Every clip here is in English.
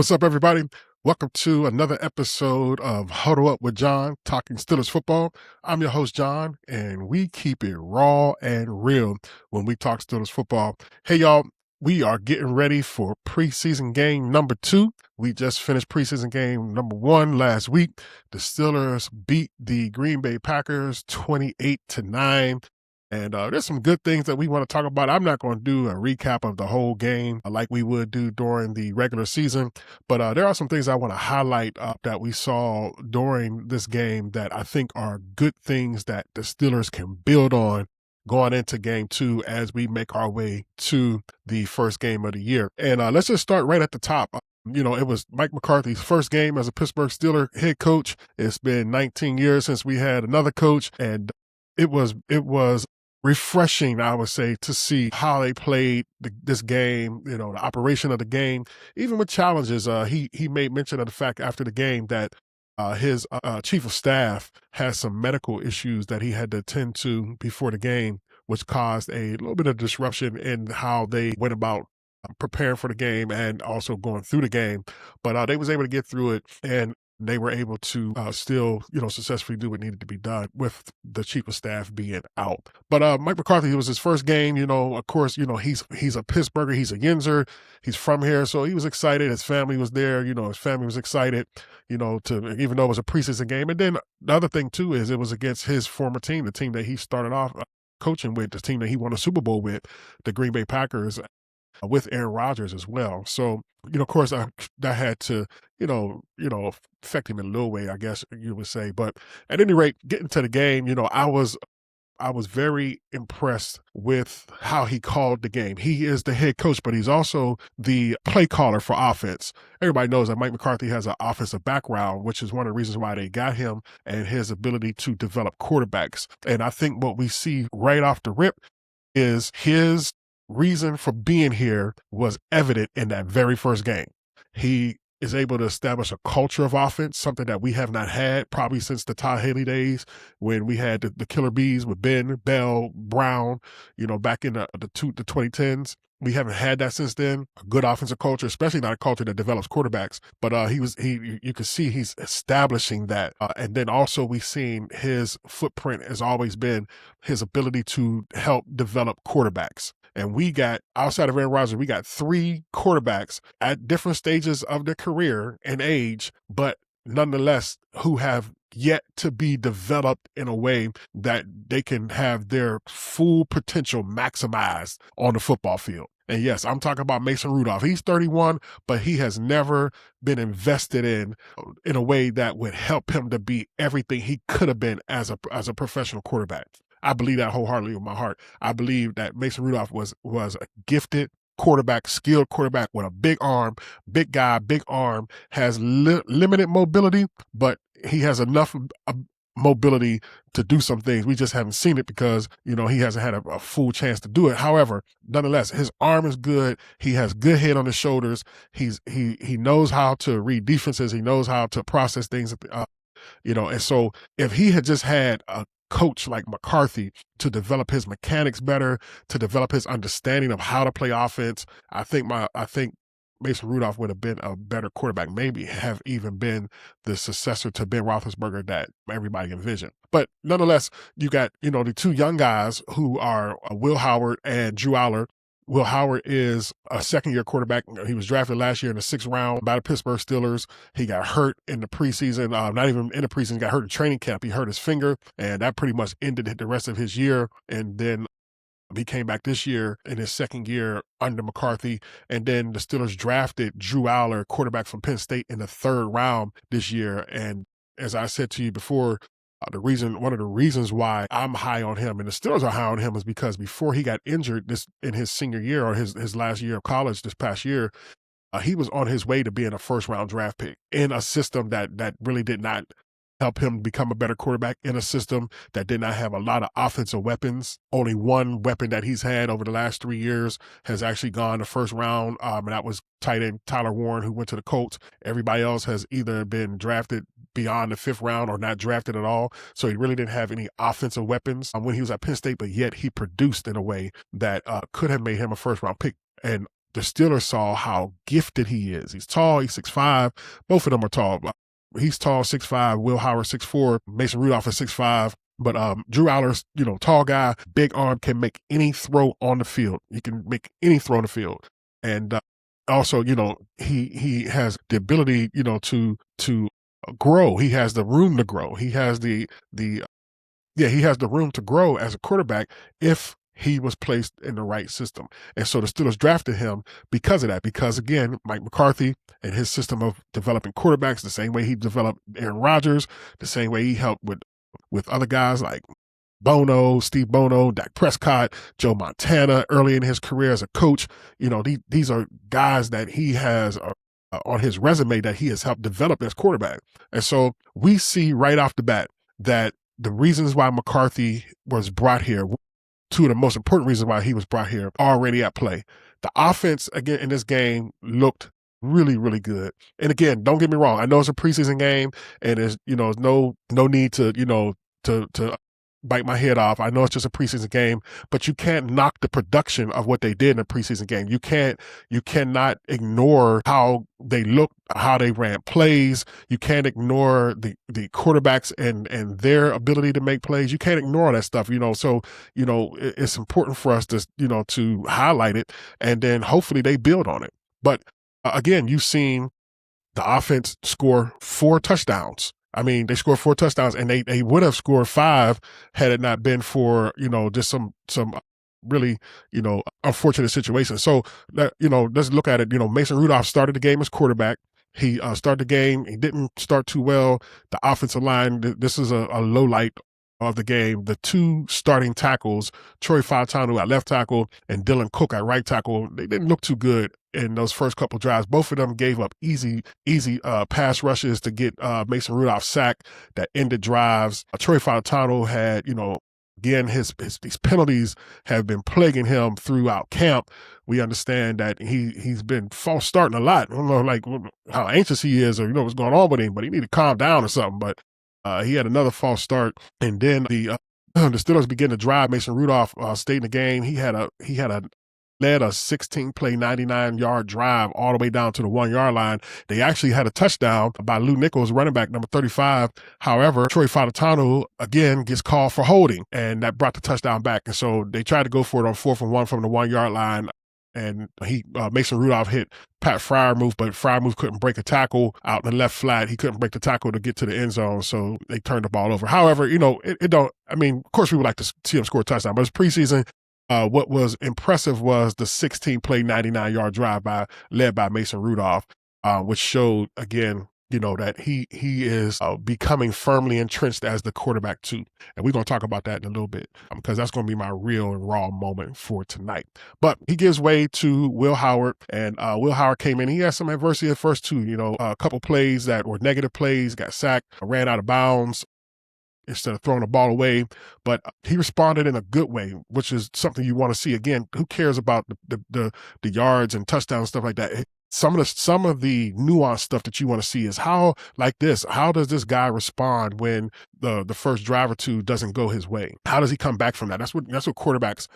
What's up, everybody? Welcome to another episode of Huddle Up with John, talking Steelers football. I'm your host, John, and we keep it raw and real when we talk Steelers football. Hey, y'all, we are getting ready for preseason game number 2. We just finished preseason game number 1 last week. The Steelers beat the Green Bay Packers 28-9. And there's some good things that we want to talk about. I'm not going to do a recap of the whole game like we would do during the regular season, but there are some things I want to highlight that we saw during this game that I think are good things that the Steelers can build on going into game 2 as we make our way to the first game of the year. And let's just start right at the top. It was Mike McCarthy's first game as a Pittsburgh Steelers head coach. It's been 19 years since we had another coach, and it was refreshing, I would say, to see how they played this game, the operation of the game, even with challenges. He made mention of the fact after the game that his chief of staff has some medical issues that he had to attend to before the game, which caused a little bit of disruption in how they went about preparing for the game and also going through the game. But they was able to get through it, and they were able to still, successfully do what needed to be done with the chief of staff being out. But Mike McCarthy, it was his first game. Of course, he's a Pittsburgher. He's a Yinzer. He's from here, so he was excited. His family was there. His family was excited. To even though it was a preseason game. And then the other thing too is it was against his former team, the team that he started off coaching with, the team that he won a Super Bowl with, the Green Bay Packers, with Aaron Rodgers as well. So, of course, that had to, affect him in a little way, I guess you would say. But at any rate, getting to the game, I was very impressed with how he called the game. He is the head coach, but he's also the play caller for offense. Everybody knows that Mike McCarthy has an offensive background, which is one of the reasons why they got him, and his ability to develop quarterbacks. And I think what we see right off the rip is his reason for being here was evident in that very first game. He is able to establish a culture of offense, something that we have not had probably since the Todd Haley days when we had the Killer Bees with Ben, Bell, Brown, back in the 2010s. We haven't had that since then. A good offensive culture, especially not a culture that develops quarterbacks. But you can see he's establishing that. And then also we've seen his footprint has always been his ability to help develop quarterbacks. And we got, outside of Aaron Rodgers, we got 3 quarterbacks at different stages of their career and age, but nonetheless, who have yet to be developed in a way that they can have their full potential maximized on the football field. And yes, I'm talking about Mason Rudolph. He's 31, but he has never been invested in a way that would help him to be everything he could have been as a professional quarterback. I believe that wholeheartedly with my heart. I believe that Mason Rudolph was a gifted quarterback, skilled quarterback with a big arm, big guy, big arm, has limited mobility, but he has enough mobility to do some things. We just haven't seen it because, he hasn't had a full chance to do it. However, nonetheless, his arm is good. He has good head on his shoulders. He knows how to read defenses. He knows how to process things, and so if he had just had a coach like McCarthy to develop his mechanics better, to develop his understanding of how to play offense, I think Mason Rudolph would have been a better quarterback, maybe have even been the successor to Ben Roethlisberger that everybody envisioned. But nonetheless, you got, the 2 young guys who are Will Howard and Drew Aller. Will Howard is a second-year quarterback. He was drafted last year in the 6th round by the Pittsburgh Steelers. He got hurt in the preseason, not even in the preseason, got hurt in training camp. He hurt his finger, and that pretty much ended the rest of his year. And then he came back this year in his second year under McCarthy. And then the Steelers drafted Drew Aller, quarterback from Penn State, in the 3rd round this year. And as I said to you before, one of the reasons why I'm high on him and the Steelers are high on him is because before he got injured in his senior year or his last year of college this past year, he was on his way to being a 1st-round draft pick in a system that really did not help him become a better quarterback, in a system that did not have a lot of offensive weapons. Only one weapon that he's had over the last 3 years has actually gone the 1st round, and that was tight end Tyler Warren, who went to the Colts. Everybody else has either been drafted beyond the 5th round or not drafted at all. So he really didn't have any offensive weapons when he was at Penn State, but yet he produced in a way that could have made him a 1st-round pick. And the Steelers saw how gifted he is. He's tall, he's 6'5". Both of them are tall. He's tall, 6'5". Will Howard, 6'4". Mason Rudolph is 6'5". But Drew Aller's, tall guy, big arm, can make any throw on the field. He can make any throw on the field. And also, he has the ability, to grow. He has the room to grow. He has he has the room to grow as a quarterback if he was placed in the right system. And so the Steelers drafted him because of that. Because again, Mike McCarthy and his system of developing quarterbacks, the same way he developed Aaron Rodgers, the same way he helped with other guys like Steve Bono, Dak Prescott, Joe Montana early in his career as a coach. These are guys that he has on his resume that he has helped develop as quarterback. And so we see right off the bat that the reasons why McCarthy was brought here, two of the most important reasons why he was brought here, are already at play. The offense, again, in this game looked really, really good. And again, don't get me wrong. I know it's a preseason game and there's, no need to, to bite my head off. I know it's just a preseason game, but you can't knock the production of what they did in a preseason game. You cannot ignore how they looked, how they ran plays. You can't ignore the quarterbacks and their ability to make plays. You can't ignore all that stuff, So, it's important for us to, to highlight it, and then hopefully they build on it. But again, you've seen the offense score 4 touchdowns. I mean, they scored 4 touchdowns, and they would have scored 5 had it not been for, just some really, unfortunate situations. So, let's look at it. Mason Rudolph started the game as quarterback. He started the game. He didn't start too well. The offensive line, this is a low light of the game. The 2 starting tackles, Troy Fautanu at left tackle and Dylan Cook at right tackle, they didn't look too good in those first couple drives. Both of them gave up easy pass rushes to get Mason Rudolph sacked that ended drives. Troy Fautanu had, again, these penalties have been plaguing him throughout camp. We understand that he's been false starting a lot. I don't know like how anxious he is or what's going on with him, but he need to calm down or something. But he had another false start, and then the Steelers began to drive. Mason Rudolph stayed in the game. He led a 16-play, 99-yard drive all the way down to the 1-yard line. They actually had a touchdown by Lou Nichols, running back number 35. However, Troy Fautanu again gets called for holding, and that brought the touchdown back. And so they tried to go for it on 4th and 1 from the 1-yard line. And Mason Rudolph hit Pat Freiermuth, but Freiermuth couldn't break a tackle out in the left flat. He couldn't break the tackle to get to the end zone, so they turned the ball over. However, it don't. I mean, of course, we would like to see him score a touchdown, but it's preseason. What was impressive was the 16-play, 99-yard drive led by Mason Rudolph, which showed again, that he is becoming firmly entrenched as the quarterback too. And we're going to talk about that in a little bit because that's going to be my real and raw moment for tonight. But he gives way to Will Howard, and Will Howard came in. He had some adversity at first too, a couple plays that were negative plays, got sacked, ran out of bounds instead of throwing the ball away, but he responded in a good way, which is something you want to see. Again, who cares about the yards and touchdowns, stuff like that? Some of the nuanced stuff that you want to see is how does this guy respond when the first drive or two doesn't go his way? How does he come back from that? That's what quarterbacks,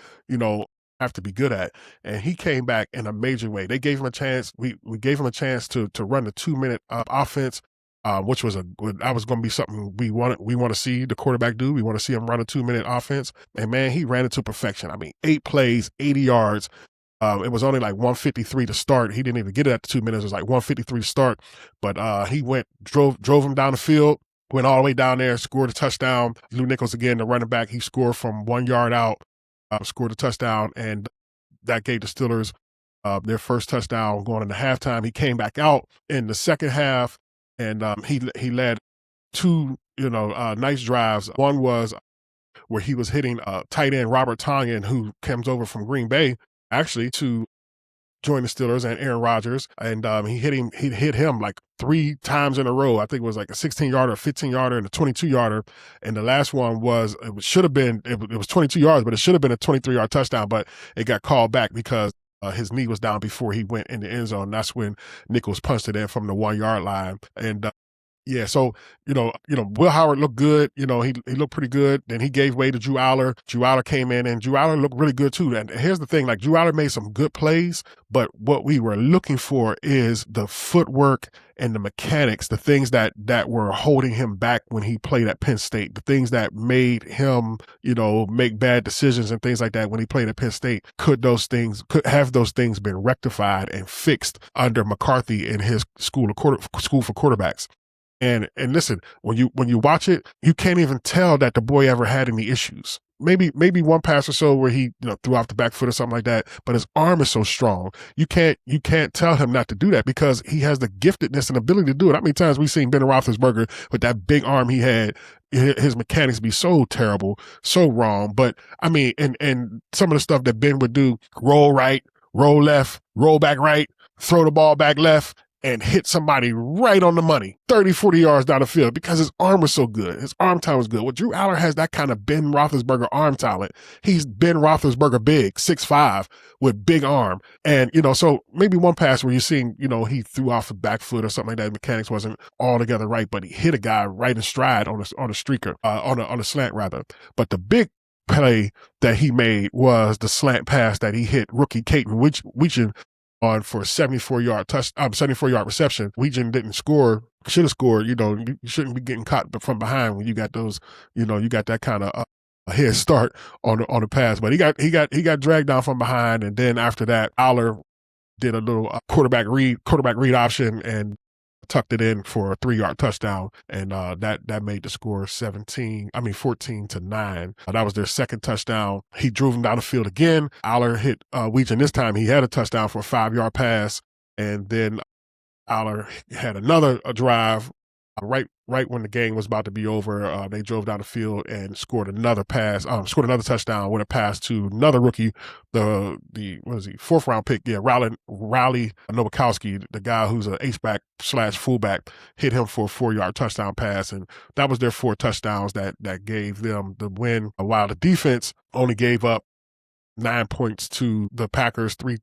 have to be good at. And he came back in a major way. They gave him a chance. We gave him a chance to run the 2-minute offense. Which was going to be something we want to see the quarterback do. We want to see him run a 2-minute offense. And man, he ran it to perfection. I mean, 8 plays, 80 yards. It was only like 153 to start. He didn't even get it at the 2 minutes. It was like 153 to start. But he drove him down the field, went all the way down there, scored a touchdown. Lou Nichols, again, the running back, he scored from 1 yard out, scored a touchdown, and that gave the Steelers their first touchdown going into halftime. He came back out in the second half, and he led 2 nice drives. One was where he was hitting tight end Robert Tonyan, who comes over from Green Bay, actually, to join the Steelers, and Aaron Rodgers, and he hit him like 3 times in a row. I think it was like a 16-yarder, a 15-yarder, and a 22-yarder. And the last one was, it was 22 yards, but it should have been a 23-yard touchdown, but it got called back because his knee was down before he went in the end zone. That's when Nichols punched it in from the 1 yard line. And Yeah, so Will Howard looked good. He looked pretty good. Then he gave way to Drew Aller. Drew Aller came in, and Drew Aller looked really good too. And here's the thing: like Drew Aller made some good plays, but what we were looking for is the footwork and the mechanics, the things that were holding him back when he played at Penn State, the things that made him, make bad decisions and things like that when he played at Penn State. Could those things been rectified and fixed under McCarthy in his school for quarterbacks? And listen, when you watch it, you can't even tell that the boy ever had any issues. Maybe one pass or so where he threw off the back foot or something like that, but his arm is so strong. You can't tell him not to do that because he has the giftedness and ability to do it. How many times we've seen Ben Roethlisberger with that big arm he had, his mechanics be so terrible, so wrong. But I mean, and some of the stuff that Ben would do: roll right, roll left, roll back right, throw the ball back left, and hit somebody right on the money, 30, 40 yards down the field because his arm was so good. His arm talent was good. Well, Drew Aller has that kind of Ben Roethlisberger arm talent. He's Ben Roethlisberger big, 6'5", with big arm. And, so maybe one pass where you're seeing, he threw off the back foot or something like that. Mechanics wasn't altogether right, but he hit a guy right in stride on a streaker, on a slant rather. But the big play that he made was the slant pass that he hit rookie Caden Weigand on for a 74-yard reception. Weigand didn't score, should have scored. You shouldn't be getting caught from behind when you got those, you got that kind of a head start on the pass. But he got dragged down from behind, and then after that, Aller did a little quarterback read option and tucked it in for a 3-yard touchdown, and that made the score 14-9. That was their second touchdown. He drove him down the field again. Aller hit Weigand. This time he had a touchdown for a 5-yard pass, and then Aller had another drive right when the game was about to be over. They drove down the field and scored another touchdown with a pass to another rookie, the fourth round pick, Riley Nowakowski, the guy who's an H-back / fullback, hit him for a 4-yard touchdown pass, and that was their 4 touchdowns that gave them the win. While the defense only gave up 9 points to the Packers, three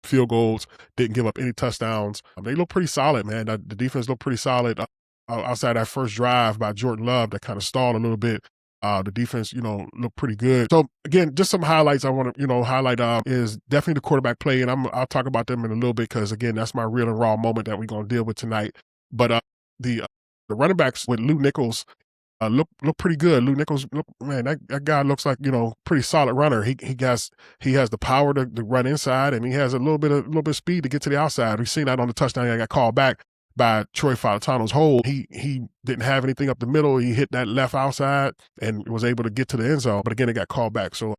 field goals, didn't give up any touchdowns. They look pretty solid, man. The defense looked pretty solid. Outside that first drive by Jordan Love that kind of stalled a little bit, the defense, looked pretty good. So again, just some highlights I want to, highlight is definitely the quarterback play, and I'll talk about them in a little bit because again, that's my real and raw moment that we're going to deal with tonight. But the running backs with Lou Nichols look pretty good. Lou Nichols, that guy looks like pretty solid runner. He has the power to run inside, and he has a little bit of speed to get to the outside. We've seen that on the touchdown that got called back by Troy Fautano's hold. He didn't have anything up the middle. He hit that left outside and was able to get to the end zone. But again, it got called back. So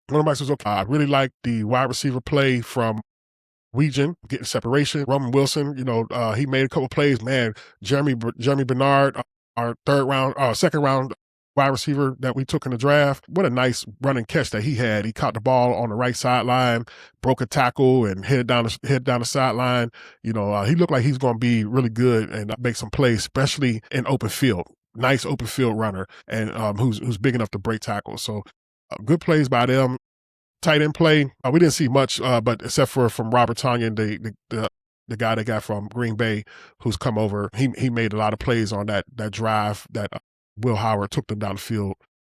running backs was okay. I really like the wide receiver play from Weigand, getting separation. Roman Wilson, he made a couple plays. Man, Jeremy Bernard, our second round wide receiver that we took in the draft. What a nice running catch that he had. He caught the ball on the right sideline, broke a tackle, and hit down the sideline. He looked like he's going to be really good and make some plays, especially in open field. Nice open field runner, and who's big enough to break tackles. So good plays by them. Tight end play, we didn't see much, but except for from Robert Tonyan, the guy they got from Green Bay, who's come over. He made a lot of plays on that drive that Will Howard took them down the field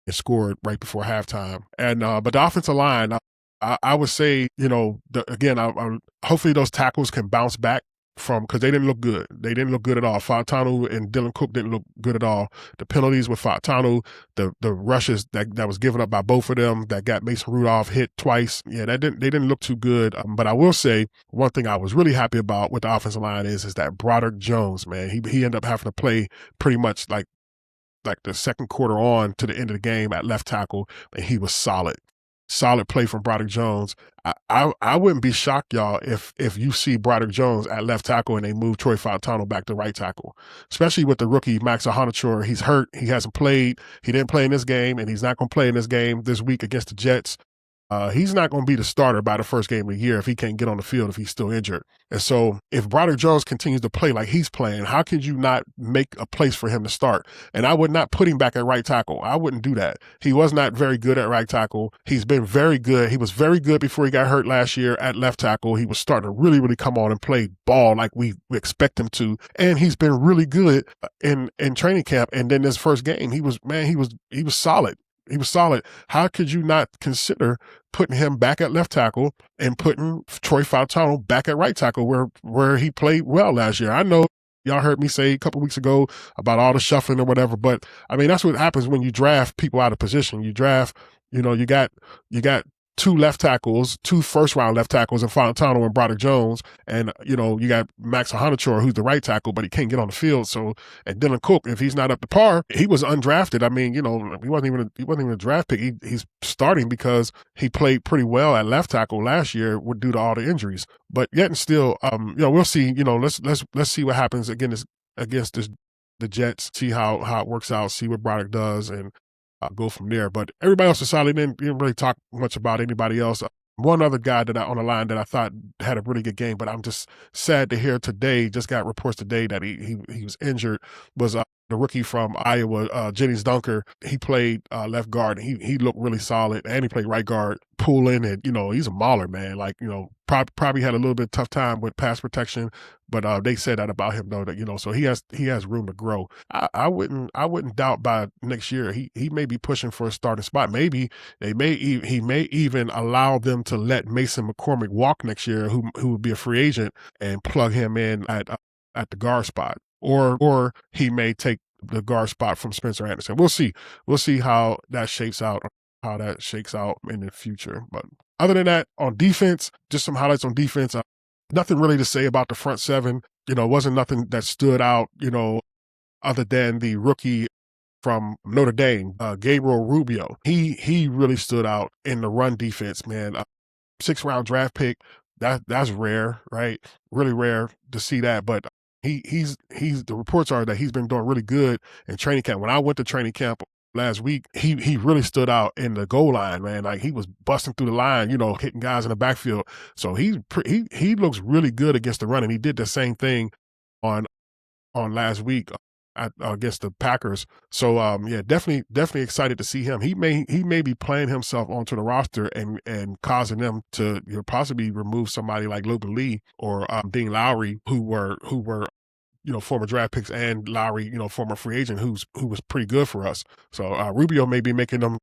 and scored right before halftime. And but the offensive line, I would say, hopefully those tackles can bounce back because they didn't look good. They didn't look good at all. Fautanu and Dylan Cook didn't look good at all. The penalties with Fautanu, the rushes that was given up by both of them that got Mason Rudolph hit twice. Yeah, they didn't look too good. But I will say one thing I was really happy about with the offensive line is that Broderick Jones, man, he ended up having to play pretty much like the second quarter on to the end of the game at left tackle, and he was solid. Solid play from Broderick Jones. I wouldn't be shocked, y'all, if you see Broderick Jones at left tackle and they move Troy Fautanu back to right tackle, especially with the rookie Max Ahanature. He's hurt. He hasn't played. He didn't play in this game, and he's not going to play in this game this week against the Jets. he's not going to be the starter by the first game of the year if he can't get on the field if he's still injured. And so if Broderick Jones continues to play like he's playing, how could you not make a place for him to start? And I would not put him back at right tackle. I wouldn't do that. He was not very good at right tackle. He's been very good. He was very good before he got hurt last year at left tackle. He was starting to really, really come on and play ball like we expect him to. And he's been really good in training camp. And then this first game, he was solid. He was solid. How could you not consider putting him back at left tackle and putting Troy Fautano back at right tackle where he played well last year? I know y'all heard me say a couple of weeks ago about all the shuffling or whatever, but I mean, that's what happens when you draft people out of position. You draft, you got two left tackles, two first-round left tackles in Fontano and Broderick Jones, and you got Max Hanachor, who's the right tackle, but he can't get on the field. So, and Dylan Cook, if he's not up to par, he was undrafted. I mean, he wasn't even a draft pick. He's starting because he played pretty well at left tackle last year due to all the injuries. But yet and still, we'll see. Let's see what happens against the Jets. See how it works out. See what Broderick does, and go from there. But everybody else decided didn't really talk much about anybody else. One other guy on the line that I thought had a really good game, but I'm just sad to hear today, just got reports today that he was injured, was the rookie from Iowa, Jennings Dunker. He played left guard. He looked really solid, and he played right guard. Pulling, and he's a mauler, man. Like, probably had a little bit tough time with pass protection, but they said that about him though, that so he has room to grow. I wouldn't doubt by next year he may be pushing for a starting spot. Maybe he may even allow them to let Mason McCormick walk next year, who would be a free agent, and plug him in at the guard spot, or he may take the guard spot from Spencer Anderson. We'll see how that shakes out. In the future. But other than that, on defense, just some highlights on defense. Nothing really to say about the front seven. Wasn't nothing that stood out, other than the rookie from Notre Dame, Gabriel Rubio. He really stood out in the run defense, man. 6th-round draft pick. That's rare, right? Really rare to see that. But he's the reports are that he's been doing really good in training camp. When I went to training camp last week, he really stood out in the goal line, man. Like, he was busting through the line, hitting guys in the backfield. So he looks really good against the run, and he did the same thing on last week against the Packers. So definitely excited to see him. He may be playing himself onto the roster and causing them to possibly remove somebody like Logan Lee or Dean Lowry, who were former draft picks, and Lowry, former free agent who was pretty good for us. So Rubio may be making them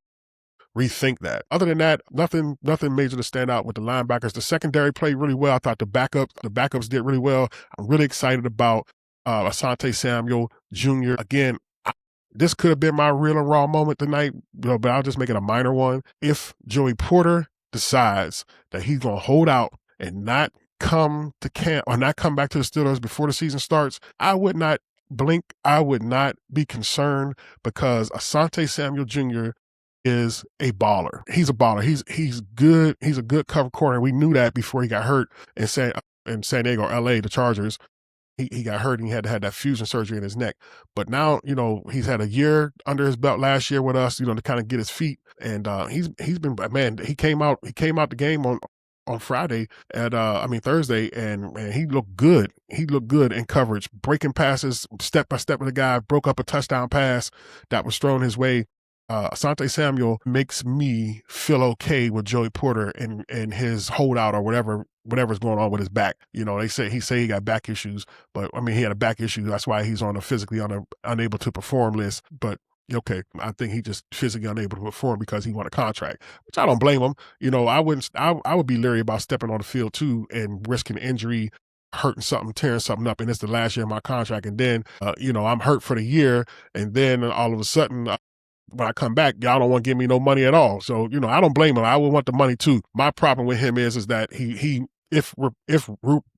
rethink that. Other than that, nothing major to stand out with the linebackers. The secondary played really well. I thought the backups did really well. I'm really excited about Asante Samuel Jr. Again, this could have been my real and raw moment tonight, but I'll just make it a minor one. If Joey Porter decides that he's going to hold out and not come to camp or not come back to the Steelers before the season starts, I would not blink. I would not be concerned, because Asante Samuel Jr. is a baller. He's a baller. He's good. He's a good cover corner. We knew that before he got hurt in San Diego, LA, the Chargers. He got hurt and he had to have that fusion surgery in his neck. But now, he's had a year under his belt last year with us, to kind of get his feet. And he's been, man, he came out the game on Friday Thursday, and man, he looked good. He looked good in coverage, breaking passes step by step with the guy, broke up a touchdown pass that was thrown his way. Asante Samuel makes me feel okay with Joey Porter and his holdout or whatever's going on with his back. They say he got back issues, but I mean, he had a back issue. That's why he's on a physically unable to perform list. But okay, I think he just physically unable to perform because he won a contract, which I don't blame him. I would be leery about stepping on the field too and risking injury, hurting something, tearing something up, and it's the last year of my contract. And then, I'm hurt for the year, and then all of a sudden, when I come back, y'all don't want to give me no money at all. So, I don't blame him. I would want the money too. My problem with him is that if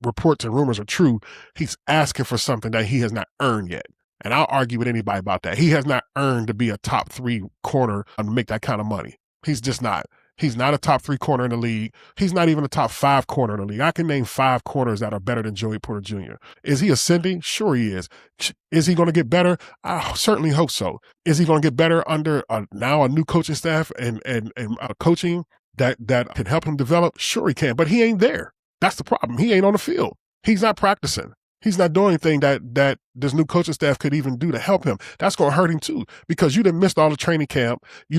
reports and rumors are true, he's asking for something that he has not earned yet. And I'll argue with anybody about that. He has not earned to be a top 3 corner and make that kind of money. He's just not. He's not a top 3 corner in the league. He's not even a top 5 corner in the league. I can name 5 corners that are better than Joey Porter Jr. Is he ascending? Sure he is. Is he going to get better? I certainly hope so. Is he going to get better under now a new coaching staff and coaching that can help him develop? Sure he can, but he ain't there. That's the problem. He ain't on the field. He's not practicing. He's not doing anything that this new coaching staff could even do to help him. That's going to hurt him too, because you didn't miss all the training camp. You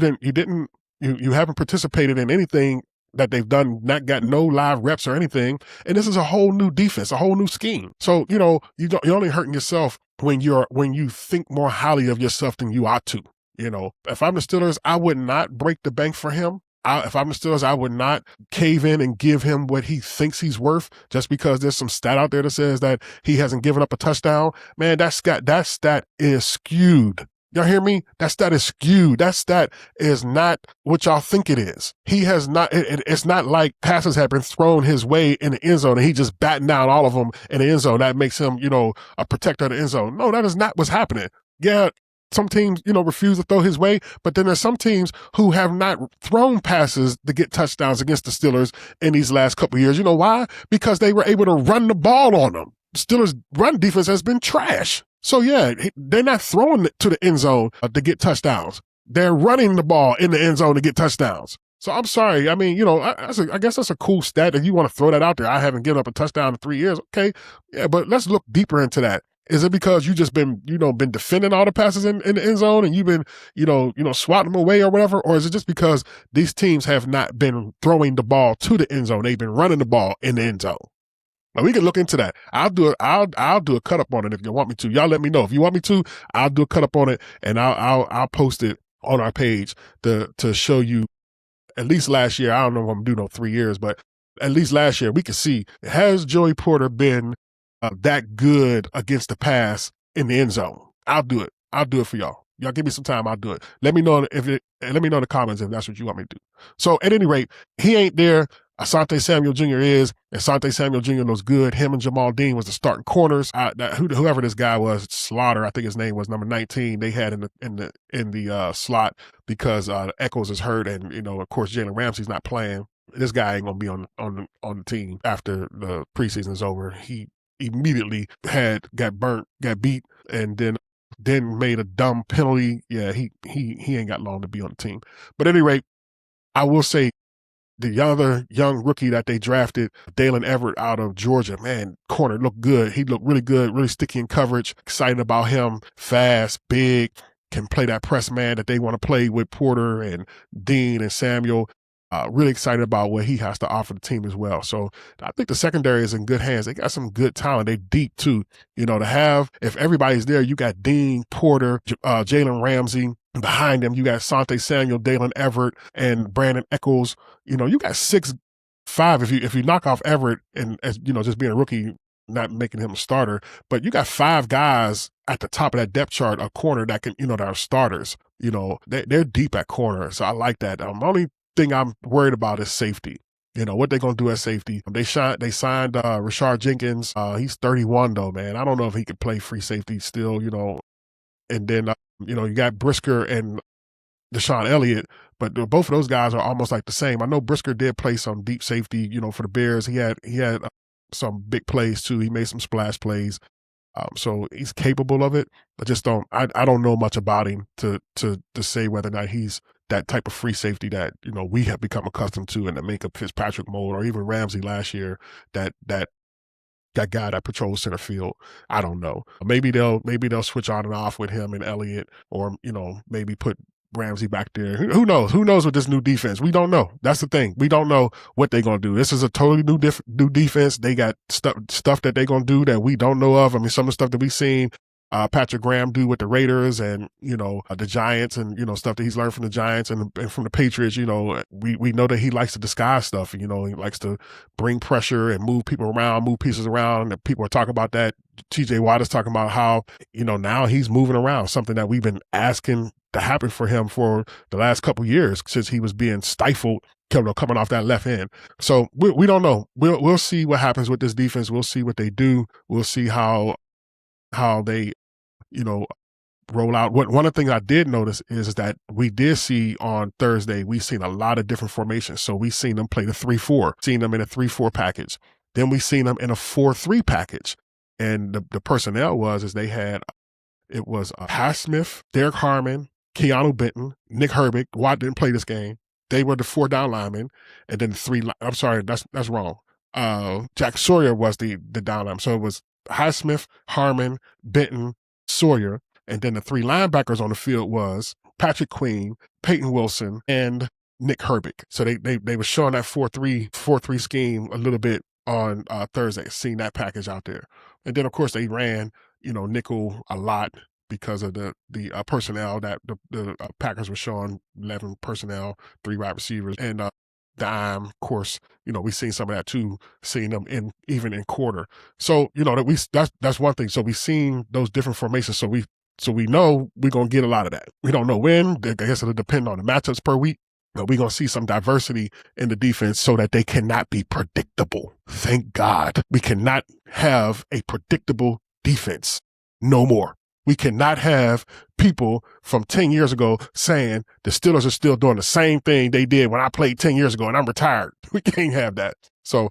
haven't participated in anything that they've done, not got no live reps or anything. And this is a whole new defense, a whole new scheme. So, you're only hurting yourself when you think more highly of yourself than you ought to. If I'm the Steelers, I would not break the bank for him. If I'm the Steelers, I would not cave in and give him what he thinks he's worth just because there's some stat out there that says that he hasn't given up a touchdown. Man, that stat is skewed. Y'all hear me? That stat is skewed. That stat is not what y'all think it is. He has not, it's not like passes have been thrown his way in the end zone and he just batting down all of them in the end zone. That makes him, a protector of the end zone. No, that is not what's happening. Yeah, some teams, refuse to throw his way, but then there's some teams who have not thrown passes to get touchdowns against the Steelers in these last couple of years. You know why? Because they were able to run the ball on them. The Steelers' run defense has been trash. So yeah, they're not throwing it to the end zone to get touchdowns. They're running the ball in the end zone to get touchdowns. So I'm sorry. I mean, I guess that's a cool stat if you want to throw that out there. I haven't given up a touchdown in 3 years. Okay. Yeah, but let's look deeper into that. Is it because you just been defending all the passes in the end zone and you've been, swatting them away or whatever? Or is it just because these teams have not been throwing the ball to the end zone? They've been running the ball in the end zone. Now we can look into that. I'll do a cut up on it if you want me to. Y'all let me know. If you want me to, I'll do a cut up on it and I'll post it on our page to show you at least last year. I don't know if I'm doing 3 years, but at least last year we could see, has Joey Porter been that good against the pass in the end zone? I'll do it. I'll do it for y'all. Y'all give me some time. I'll do it. Let me know let me know in the comments if that's what you want me to do. So at any rate, he ain't there. Asante Samuel Jr. is. Asante Samuel Jr. looks good. Him and Jamal Dean was the starting corners. Whoever this guy was, Slaughter, I think his name was number 19. They had in the slot because Echols is hurt, and of course Jalen Ramsey's not playing. This guy ain't gonna be on the team after the preseason is over. He immediately got beat, and then made a dumb penalty. Yeah, he ain't got long to be on the team. But at any rate, I will say, the other young rookie that they drafted, Dalen Everett out of Georgia, man, corner looked good. He looked really good, really sticky in coverage. Excited about him. Fast, big, can play that press man that they want to play with Porter and Dean and Samuel. Really excited about what he has to offer the team as well. So I think the secondary is in good hands. They got some good talent. They deep too. To have, if everybody's there, you got Dean, Porter, Jalen Ramsey. Behind them, you got Asante Samuel, Dalen Everett, and Brandon Echols. You got 6'5". If you knock off Everett and just being a rookie, not making him a starter, but you got 5 guys at the top of that depth chart, a corner that can, that are starters. They're deep at corner, so I like that. The only thing I'm worried about is safety. What they're going to do at safety. They signed Rashard Jenkins. He's 31 though, man. I don't know if he could play free safety still, and then, you got Brisker and Deshaun Elliott, but both of those guys are almost like the same. I know Brisker did play some deep safety, for the Bears. He had some big plays too. He made some splash plays. So he's capable of it. I don't know much about him to say whether or not he's that type of free safety that, we have become accustomed to in the Minka Fitzpatrick mode, or even Ramsey last year, that guy that patrols center field. I don't know. Maybe they'll switch on and off with him and Elliott, or maybe put Ramsey back there. Who knows? Who knows with this new defense? We don't know. That's the thing. We don't know what they're gonna do. This is a totally new defense. They got stuff that they're gonna do that we don't know of. I mean, some of the stuff that we've seen Patrick Graham do with the Raiders and, the Giants and, stuff that he's learned from the Giants and from the Patriots. We know that he likes to disguise stuff. He likes to bring pressure and move people around, move pieces around. And people are talking about that. TJ Watt is talking about how, now he's moving around, something that we've been asking to happen for him for the last couple years since he was being stifled coming off that left end. So we don't know. We'll see what happens with this defense. We'll see what they do. We'll see how they, roll out. One of the things I did notice is that we did see on Thursday, we've seen a lot of different formations. So we've seen them play the 3-4, seen them in a 3-4 package. Then we've seen them in a 4-3 package. And the personnel it was Pat Smith, Derek Harmon, Keanu Benton, Nick Herbig. Watt didn't play this game. they were the 4 down linemen, and then I'm sorry, that's wrong. Jack Sawyer was the down lineman. So it was Highsmith, Harmon, Benton, Sawyer, and then the 3 linebackers on the field was Patrick Queen, Peyton Wilson, and Nick Herbig. So they were showing that 4-3 scheme a little bit on Thursday, seeing that package out there. And then, of course, they ran, nickel a lot because of the personnel that the Packers were showing, 11 personnel, 3 wide receivers, and dime, of course, we've seen some of that too, seeing them even in quarter. So, that's one thing. So we've seen those different formations. So we know we're going to get a lot of that. We don't know when. I guess it'll depend on the matchups per week. But we're going to see some diversity in the defense so that they cannot be predictable. Thank God. We cannot have a predictable defense no more. We cannot have people from 10 years ago saying the Steelers are still doing the same thing they did when I played 10 years ago and I'm retired. We can't have that. So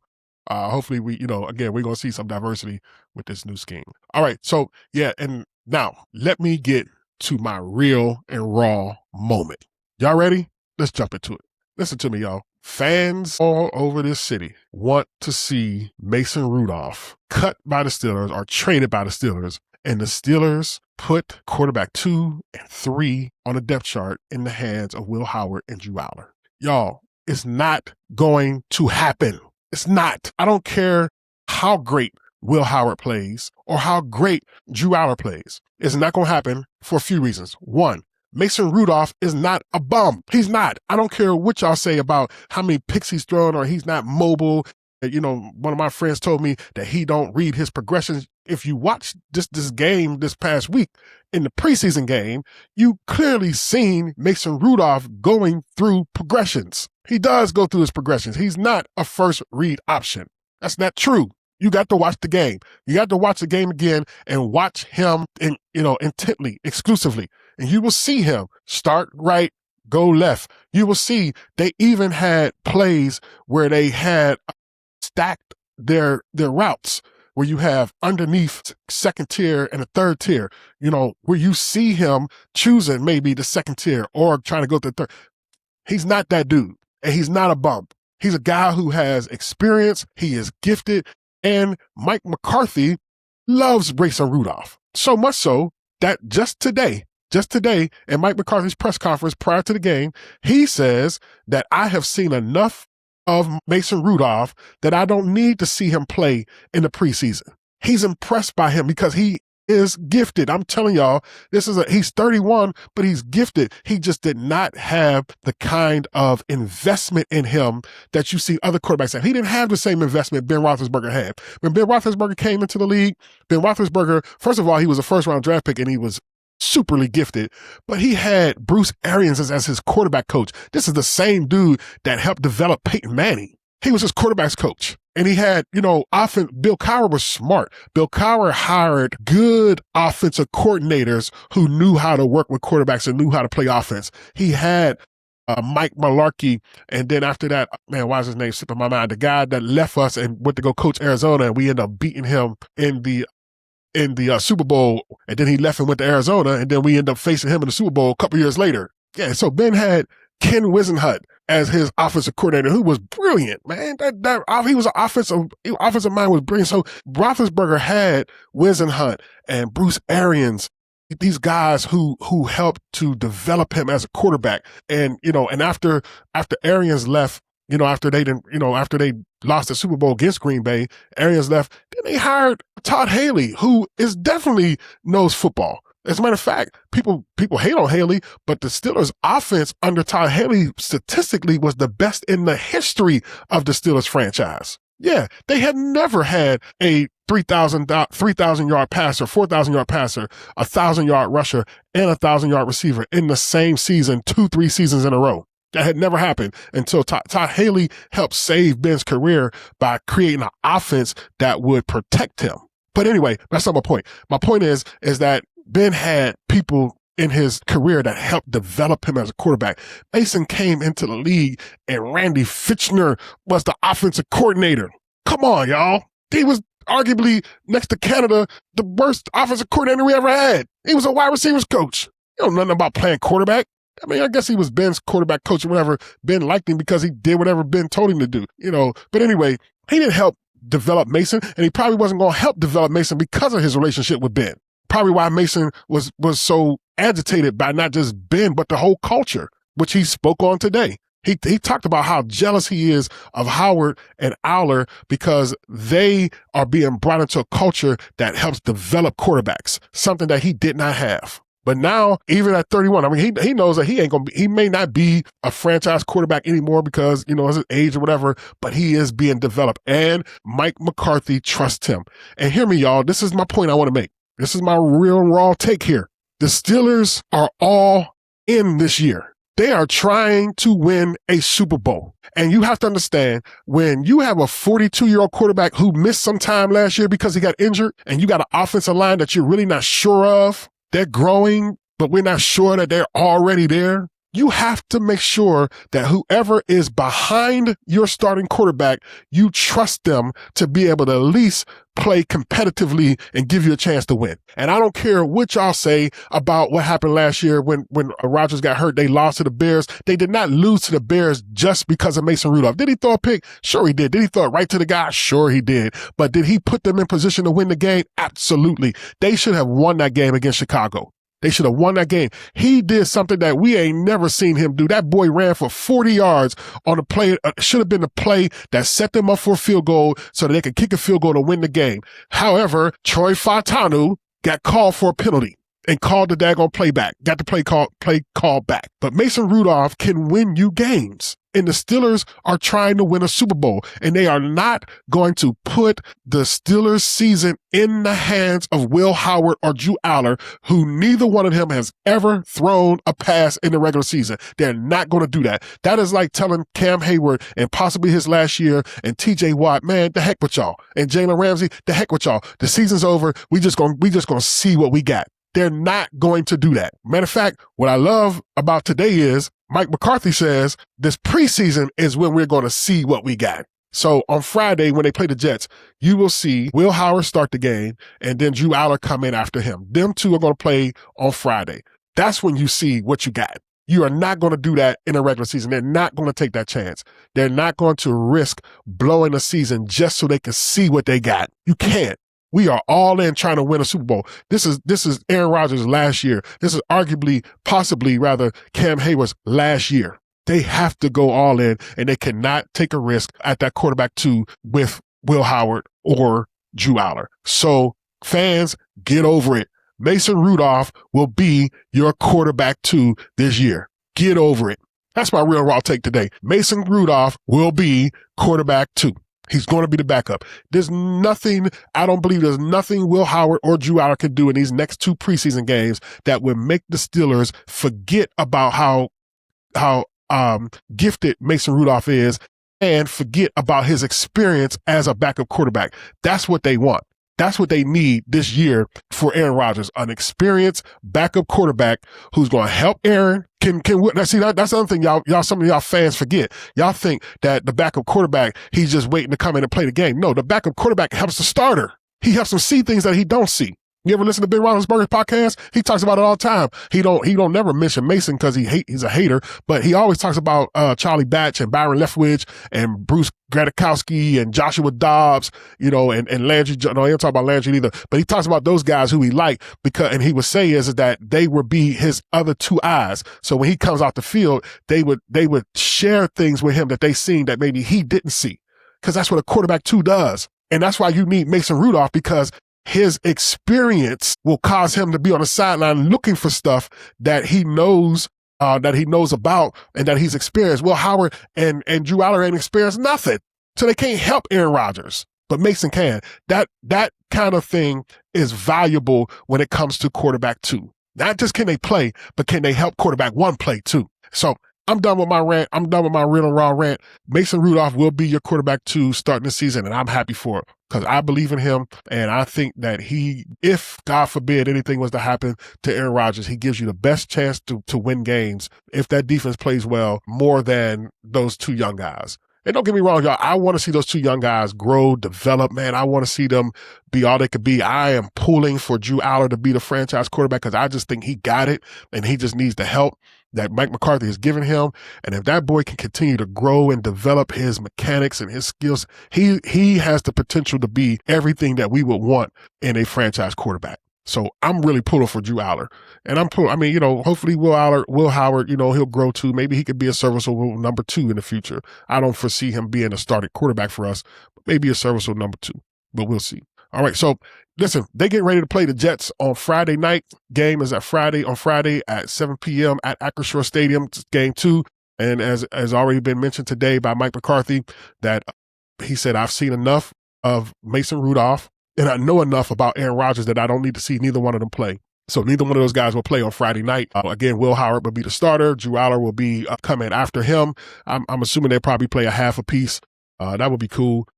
hopefully again, we're going to see some diversity with this new scheme. All right. So yeah. And now let me get to my real and raw moment. Y'all ready? Let's jump into it. Listen to me, y'all. Fans all over this city want to see Mason Rudolph cut by the Steelers or traded by the Steelers, and the Steelers put quarterback 2 and 3 on the depth chart in the hands of Will Howard and Drew Aller. Y'all, it's not going to happen. It's not. I don't care how great Will Howard plays or how great Drew Aller plays. It's not going to happen for a few reasons. One, Mason Rudolph is not a bum. He's not. I don't care what y'all say about how many picks he's thrown or he's not mobile. One of my friends told me that he don't read his progressions. If you watch this game this past week, in the preseason game, you clearly seen Mason Rudolph going through progressions. He does go through his progressions. He's not a first read option. That's not true. You got to watch the game. You got to watch the game again and watch him intently, exclusively. And you will see him start right, go left. You will see they even had plays where they had stacked their routes, where you have underneath second tier and a third tier, where you see him choosing maybe the second tier or trying to go to the third. He's not that dude, and he's not a bum. He's a guy who has experience. He is gifted. And Mike McCarthy loves Mason Rudolph. So much so that just today, in Mike McCarthy's press conference prior to the game, he says that I have seen enough of Mason Rudolph that I don't need to see him play in the preseason. He's impressed by him because he is gifted. I'm telling y'all, he's 31, but he's gifted. He just did not have the kind of investment in him that you see other quarterbacks have. He didn't have the same investment Ben Roethlisberger had. When Ben Roethlisberger came into the league, Ben Roethlisberger, first of all, he was a first-round draft pick and he was superly gifted, but he had Bruce Arians as his quarterback coach. This is the same dude that helped develop Peyton Manning. He was his quarterback's coach. And he had, Bill Cowher was smart. Bill Cowher hired good offensive coordinators who knew how to work with quarterbacks and knew how to play offense. He had Mike Mularkey, and then after that, man, why is his name slipping my mind? The guy that left us and went to go coach Arizona, and we ended up beating him in the Super Bowl, and then he left and went to Arizona, and then we ended up facing him in the Super Bowl a couple years later. Yeah, so Ben had Ken Wisenhunt as his offensive coordinator, who was brilliant, man. He was offensive mind was brilliant. So Roethlisberger had Wisenhunt and Bruce Arians, these guys who helped to develop him as a quarterback. And after Arians left, after they lost the Super Bowl against Green Bay, Arians left, then they hired Todd Haley, who is definitely knows football. As a matter of fact, people hate on Haley, but the Steelers' offense under Todd Haley statistically was the best in the history of the Steelers franchise. Yeah, they had never had a 3,000-yard passer, 4,000-yard passer, 1,000-yard rusher, and 1,000-yard receiver in the same season, 2-3 seasons in a row. That had never happened until Todd Haley helped save Ben's career by creating an offense that would protect him. But anyway, that's not my point. My point is that Ben had people in his career that helped develop him as a quarterback. Mason came into the league and Randy Fitchner was the offensive coordinator. Come on, y'all. He was arguably, next to Canada, the worst offensive coordinator we ever had. He was a wide receivers coach. You know nothing about playing quarterback. I mean, I guess he was Ben's quarterback coach or whatever. Ben liked him because he did whatever Ben told him to do, But anyway, he didn't help develop Mason, and he probably wasn't going to help develop Mason because of his relationship with Ben. Probably why Mason was so agitated by not just Ben, but the whole culture, which he spoke on today. He talked about how jealous he is of Howard and Aller because they are being brought into a culture that helps develop quarterbacks, something that he did not have. But now, even at 31, I mean, he knows that he may not be a franchise quarterback anymore because, his age or whatever, but he is being developed. And Mike McCarthy trusts him. And hear me, y'all, this is my point I want to make. This is my real raw take here. The Steelers are all in this year. They are trying to win a Super Bowl. And you have to understand, when you have a 42-year-old quarterback who missed some time last year because he got injured, and you got an offensive line that you're really not sure of, they're growing, but we're not sure that they're already there. You have to make sure that whoever is behind your starting quarterback, you trust them to be able to at least play competitively and give you a chance to win. And I don't care what y'all say about what happened last year when Rodgers got hurt. They lost to the Bears. They did not lose to the Bears just because of Mason Rudolph. Did he throw a pick? Sure he did. Did he throw it right to the guy? Sure he did. But did he put them in position to win the game? Absolutely. They should have won that game against Chicago. They should have won that game. He did something that we ain't never seen him do. That boy ran for 40 yards on a play. Should have been the play that set them up for a field goal so that they could kick a field goal to win the game. However, Troy Fautanu got called for a penalty and called the daggone play back. Got the play called back. But Mason Rudolph can win you games. And the Steelers are trying to win a Super Bowl, and they are not going to put the Steelers season in the hands of Will Howard or Drew Aller, who neither one of them has ever thrown a pass in the regular season. They're not going to do that. That is like telling Cam Hayward and possibly his last year and TJ Watt, man, the heck with y'all. And Jalen Ramsey, the heck with y'all. The season's over. We just gonna see what we got. They're not going to do that. Matter of fact, what I love about today is Mike McCarthy says this preseason is when we're going to see what we got. So on Friday, when they play the Jets, you will see Will Howard start the game and then Drew Aller come in after him. Them two are going to play on Friday. That's when you see what you got. You are not going to do that in a regular season. They're not going to take that chance. They're not going to risk blowing the season just so they can see what they got. You can't. We are all in trying to win a Super Bowl. This is Aaron Rodgers' last year. This is possibly Cam Hayward's last year. They have to go all in, and they cannot take a risk at that quarterback 2 with Will Howard or Drew Aller. So fans, get over it. Mason Rudolph will be your quarterback 2 this year. Get over it. That's my real raw take today. Mason Rudolph will be quarterback 2. He's going to be the backup. I don't believe there's nothing Will Howard or Drew Aller can do in these next 2 preseason games that would make the Steelers forget about how gifted Mason Rudolph is and forget about his experience as a backup quarterback. That's what they want. That's what they need this year for Aaron Rodgers, an experienced backup quarterback who's going to help Aaron. See, that's the other thing some of y'all fans forget. Y'all think that the backup quarterback, he's just waiting to come in and play the game. No, the backup quarterback helps the starter. He helps him see things that he don't see. You ever listen to Ben Roethlisberger's podcast? He talks about it all the time. He don't never mention Mason because he's a hater, but he always talks about Charlie Batch and Byron Leftwich and Bruce Gradikowski and Joshua Dobbs, and Landry. No, he don't talk about Landry either, but he talks about those guys who he liked and he would say is that they would be his other 2 eyes. So when he comes out the field, they would share things with him that they seen that maybe he didn't see, because that's what a quarterback 2 does. And that's why you need Mason Rudolph, because his experience will cause him to be on the sideline looking for stuff that he knows about and that he's experienced. Well, Howard and Drew Aller ain't experienced nothing, so they can't help Aaron Rodgers. But Mason can. That kind of thing is valuable when it comes to quarterback 2. Not just can they play, but can they help quarterback 1 play too? So I'm done with my rant. I'm done with my real and raw rant. Mason Rudolph will be your quarterback 2 starting the season, and I'm happy for it because I believe in him, and I think that if, God forbid, anything was to happen to Aaron Rodgers, he gives you the best chance to win games if that defense plays well more than those 2 young guys. And don't get me wrong, y'all, I want to see those 2 young guys grow, develop, man. I want to see them be all they could be. I am pulling for Drew Aller to be the franchise quarterback because I just think he got it and he just needs the help. that Mike McCarthy has given him. And if that boy can continue to grow and develop his mechanics and his skills, he has the potential to be everything that we would want in a franchise quarterback. So I'm really pulling for Drew Aller. And hopefully Will Howard, he'll grow too. Maybe he could be a serviceable number 2 in the future. I don't foresee him being a starting quarterback for us, but maybe a serviceable number 2, but we'll see. All right, so listen, they get ready to play the Jets on Friday night. Game is on Friday at 7 p.m. at Acrisure Stadium. It's game 2. And as already been mentioned today by Mike McCarthy, that he said, I've seen enough of Mason Rudolph, and I know enough about Aaron Rodgers that I don't need to see neither one of them play. So neither one of those guys will play on Friday night. Again, Will Howard will be the starter. Drew Aller will be coming after him. I'm assuming they'll probably play a half a piece. That would be cool.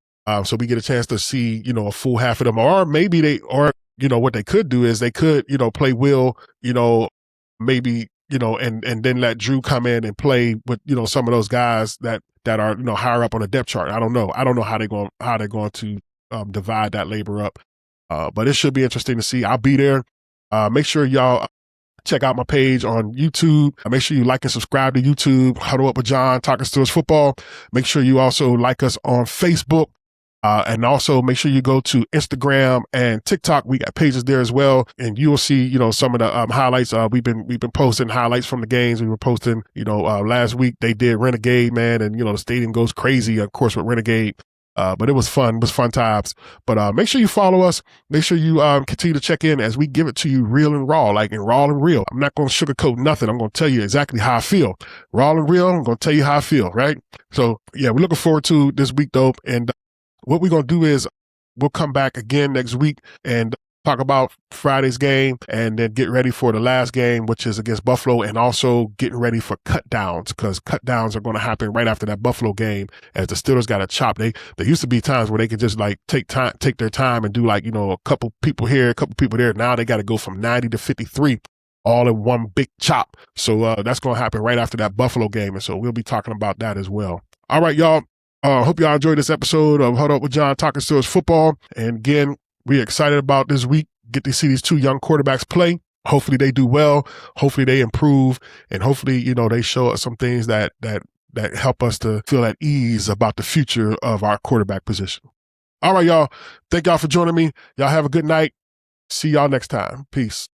So we get a chance to see, a full half of them. Or maybe what they could do is they could, play Will, maybe, and then let Drew come in and play with, some of those guys that are, higher up on the depth chart. I don't know how they're going to divide that labor up. But it should be interesting to see. I'll be there. Make sure y'all check out my page on YouTube. Make sure you like and subscribe to YouTube, Huddle Up with John, Talking Steelers Football. Make sure you also like us on Facebook. And also make sure you go to Instagram and TikTok. We got pages there as well. And you will see, some of the highlights. We've been posting highlights from the games. We were posting, last week they did Renegade, man. And, the stadium goes crazy, of course, with Renegade. But it was fun. It was fun times. But make sure you follow us. Make sure you continue to check in as we give it to you real and raw, like in raw and real. I'm not going to sugarcoat nothing. I'm going to tell you exactly how I feel. Raw and real, I'm going to tell you how I feel, right? So, yeah, we're looking forward to this week, though. And what we're going to do is we'll come back again next week and talk about Friday's game and then get ready for the last game, which is against Buffalo, and also getting ready for cut downs, because cut downs are going to happen right after that Buffalo game as the Steelers got a chop. There used to be times where they could just take their time and do a couple people here, a couple people there. Now they got to go from 90 to 53 all in one big chop. So that's going to happen right after that Buffalo game. And so we'll be talking about that as well. All right, y'all. Hope y'all enjoyed this episode of Huddle Up with John, Talking Steelers Football. And again, we're excited about this week. Get to see these 2 young quarterbacks play. Hopefully they do well. Hopefully they improve. And hopefully, they show us some things that help us to feel at ease about the future of our quarterback position. All right, y'all. Thank y'all for joining me. Y'all have a good night. See y'all next time. Peace.